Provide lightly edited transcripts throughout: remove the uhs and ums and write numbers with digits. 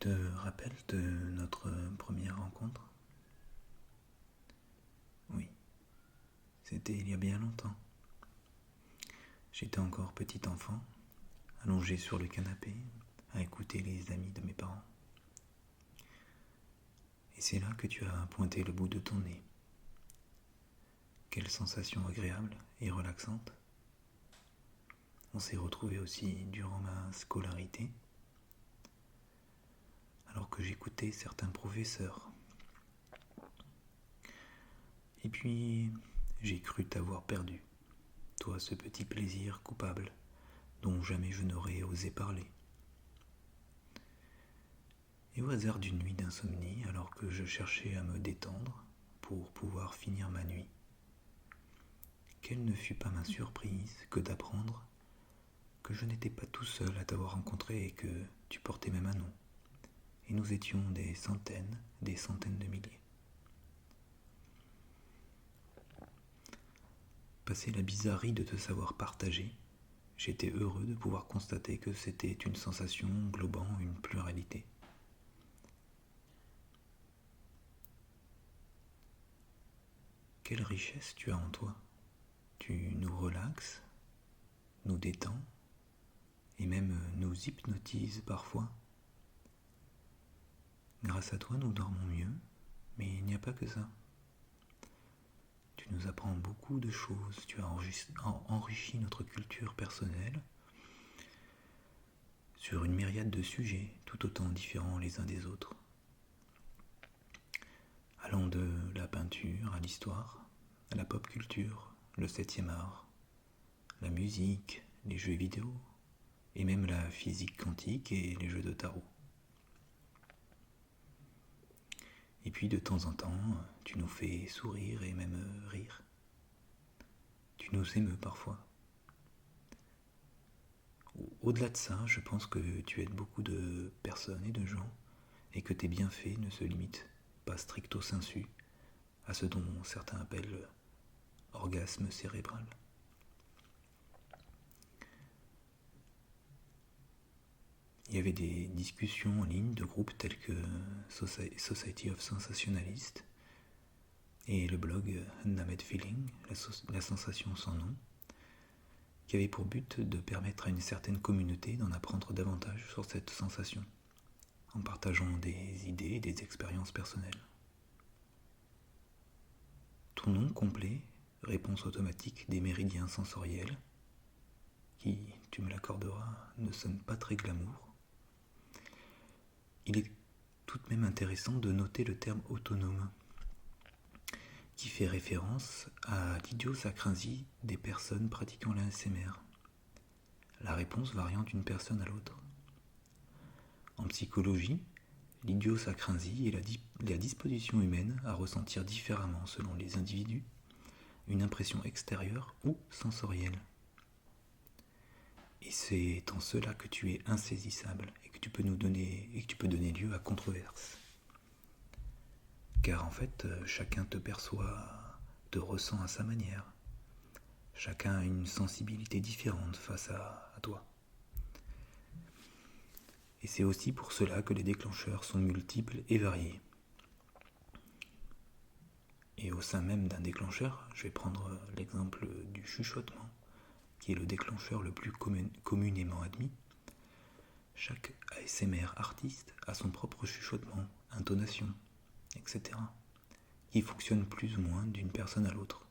te rappelles de notre première rencontre? Oui, c'était il y a bien longtemps. J'étais encore petit enfant, allongé sur le canapé, à écouter les amis de mes parents. Et c'est là que tu as pointé le bout de ton nez. Quelle sensation agréable et relaxante. On s'est retrouvés aussi durant ma scolarité, alors que j'écoutais certains professeurs. Et puis, j'ai cru t'avoir perdu, toi ce petit plaisir coupable dont jamais je n'aurais osé parler. Et au hasard d'une nuit d'insomnie, alors que je cherchais à me détendre pour pouvoir finir ma nuit, quelle ne fut pas ma surprise que d'apprendre que je n'étais pas tout seul à t'avoir rencontré et que tu portais même un nom. Et nous étions des centaines de milliers. Passé la bizarrerie de te savoir partager, j'étais heureux de pouvoir constater que c'était une sensation englobant une pluralité. Quelle richesse tu as en toi. Tu nous relaxes, nous détends et même nous hypnotises parfois. Grâce à toi, nous dormons mieux, mais il n'y a pas que ça. Tu nous apprends beaucoup de choses, tu as enrichi notre culture personnelle sur une myriade de sujets, tout autant différents les uns des autres. Allant de la peinture à l'histoire, à la pop culture, le 7e art, la musique, les jeux vidéo, et même la physique quantique et les jeux de tarot. Et puis de temps en temps, tu nous fais sourire et même rire. Tu nous émeus parfois. Au-delà de ça, je pense que tu aides beaucoup de personnes et de gens, et que tes bienfaits ne se limitent pas stricto sensu à ce dont certains appellent orgasme cérébral. Il y avait des discussions en ligne de groupes tels que Society of Sensationalists et le blog Named Feeling, la sensation sans nom, qui avait pour but de permettre à une certaine communauté d'en apprendre davantage sur cette sensation, en partageant des idées et des expériences personnelles. Ton nom complet, réponse automatique des méridiens sensoriels, qui, tu me l'accorderas, ne sonne pas très glamour. Il est tout de même intéressant de noter le terme autonome, qui fait référence à l'idiosynkrasie des personnes pratiquant l'ASMR, la réponse variant d'une personne à l'autre. En psychologie, l'idiosynkrasie est la disposition humaine à ressentir différemment selon les individus une impression extérieure ou sensorielle. Et c'est en cela que tu es insaisissable et que tu peux donner lieu à controverse. Car en fait, chacun te perçoit, te ressent à sa manière. Chacun a une sensibilité différente face à toi. Et c'est aussi pour cela que les déclencheurs sont multiples et variés. Et au sein même d'un déclencheur, je vais prendre l'exemple du chuchotement, qui est le déclencheur le plus communément admis. Chaque ASMR artiste a son propre chuchotement, intonation, etc., qui fonctionne plus ou moins d'une personne à l'autre,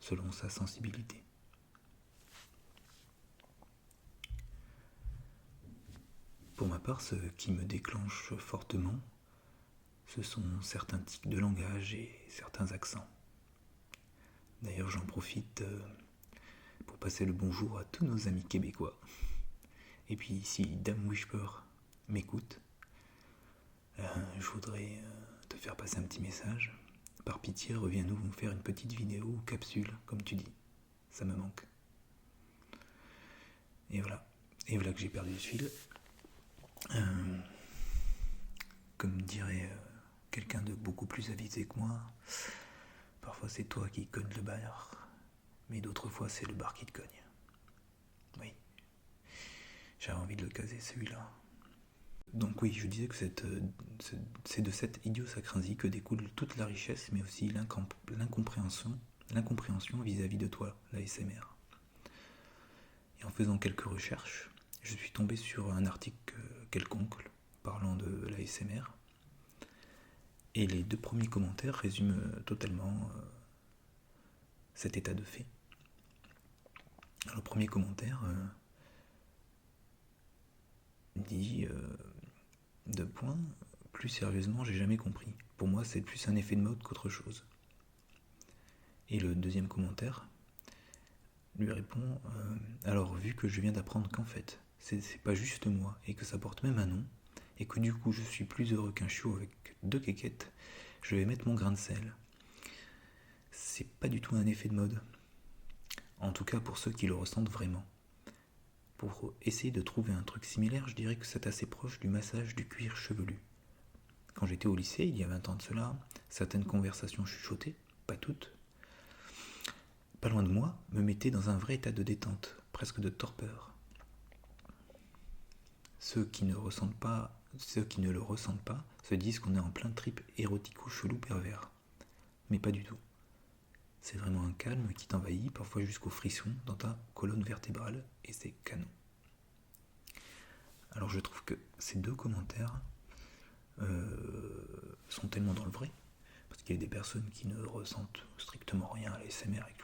selon sa sensibilité. Pour ma part, ce qui me déclenche fortement, ce sont certains tics de langage et certains accents. D'ailleurs, j'en profite pour passer le bonjour à tous nos amis québécois. Et puis, si Dame Whisper m'écoute, je voudrais te faire passer un petit message. Par pitié, reviens-nous faire une petite vidéo ou capsule, comme tu dis. Ça me manque. Et voilà. Et voilà que j'ai perdu le fil. Comme dirait quelqu'un de beaucoup plus avisé que moi, parfois c'est toi qui cognes le bar, mais d'autres fois c'est le bar qui te cogne. Oui. J'avais envie de le caser celui-là. Donc oui, je disais que c'est de cette idiosyncrasie que découle toute la richesse, mais aussi l'incompréhension vis-à-vis de toi, l'ASMR. Et en faisant quelques recherches, je suis tombé sur un article quelconque parlant de l'ASMR. Et les 2 premiers commentaires résument totalement cet état de fait. Alors, le premier commentaire dit plus sérieusement, j'ai jamais compris. Pour moi, c'est plus un effet de mode qu'autre chose. Et le deuxième commentaire lui répond alors, vu que je viens d'apprendre qu'en fait, c'est pas juste moi, et que ça porte même un nom, et que du coup, je suis plus heureux qu'un chiot avec 2 quéquettes, je vais mettre mon grain de sel. C'est pas du tout un effet de mode. En tout cas, pour ceux qui le ressentent vraiment. Pour essayer de trouver un truc similaire, je dirais que c'est assez proche du massage du cuir chevelu. Quand j'étais au lycée, il y a 20 ans de cela, certaines conversations chuchotées, pas toutes, pas loin de moi, me mettaient dans un vrai état de détente, presque de torpeur. Ceux qui ne le ressentent pas se disent qu'on est en plein trip érotico-chelou pervers. Mais pas du tout. C'est vraiment un calme qui t'envahit, parfois jusqu'au frisson, dans ta colonne vertébrale, et c'est canon. Alors je trouve que ces 2 commentaires sont tellement dans le vrai, parce qu'il y a des personnes qui ne ressentent strictement rien à l'ASMR et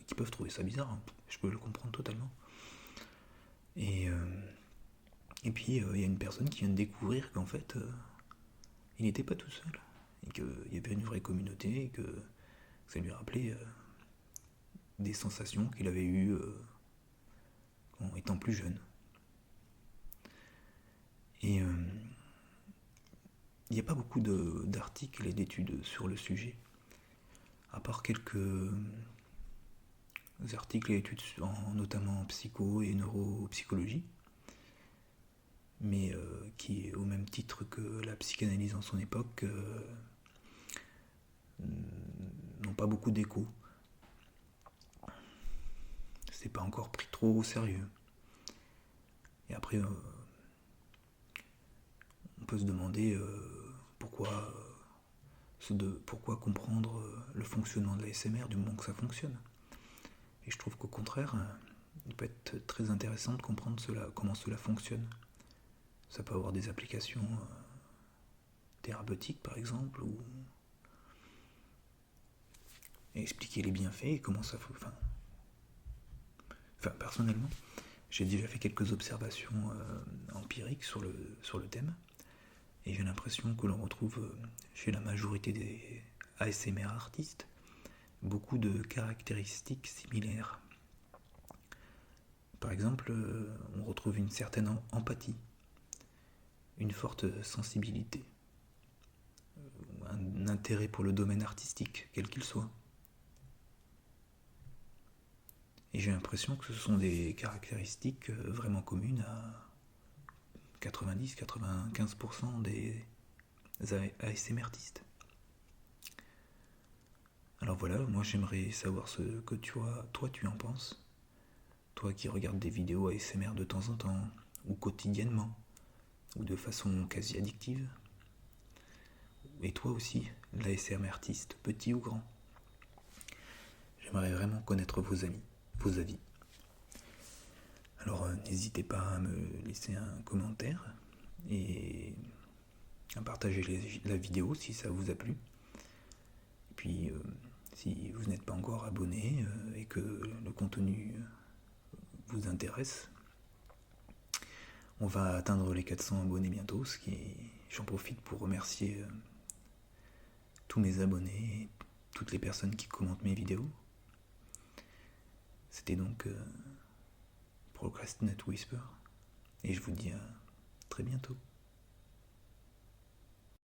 qui peuvent trouver ça bizarre, hein. Je peux le comprendre totalement. Et puis il y a une personne qui vient de découvrir qu'en fait il n'était pas tout seul, et qu'il y avait une vraie communauté, et que ça lui rappelait des sensations qu'il avait eues en étant plus jeune. Et il n'y a pas beaucoup d'articles et d'études sur le sujet, à part quelques articles et études notamment en psycho et neuropsychologie, mais qui, au même titre que la psychanalyse en son époque, n'ont pas beaucoup d'écho. C'est pas encore pris trop au sérieux. Et après, on peut se demander pourquoi comprendre le fonctionnement de l'ASMR du moment que ça fonctionne. Et je trouve qu'au contraire, il peut être très intéressant de comprendre comment cela fonctionne. Ça peut avoir des applications thérapeutiques par exemple, ou expliquer les bienfaits et comment ça fonctionne. Enfin, personnellement, j'ai déjà fait quelques observations empiriques sur le thème, et j'ai l'impression que l'on retrouve chez la majorité des ASMR artistes beaucoup de caractéristiques similaires. Par exemple, on retrouve une certaine empathie, une forte sensibilité, un intérêt pour le domaine artistique, quel qu'il soit. Et j'ai l'impression que ce sont des caractéristiques vraiment communes à 90-95% des ASMR artistes. Alors voilà, moi j'aimerais savoir ce que toi tu en penses. Toi qui regardes des vidéos ASMR de temps en temps, ou quotidiennement, ou de façon quasi addictive. Et toi aussi, l'ASMR artiste, petit ou grand. J'aimerais vraiment connaître vos avis. Alors n'hésitez pas à me laisser un commentaire et à partager la vidéo si ça vous a plu. Et puis si vous n'êtes pas encore abonné et que le contenu vous intéresse, on va atteindre les 400 abonnés bientôt, j'en profite pour remercier tous mes abonnés et toutes les personnes qui commentent mes vidéos. C'était donc Procrastinate Whisper, et je vous dis à très bientôt.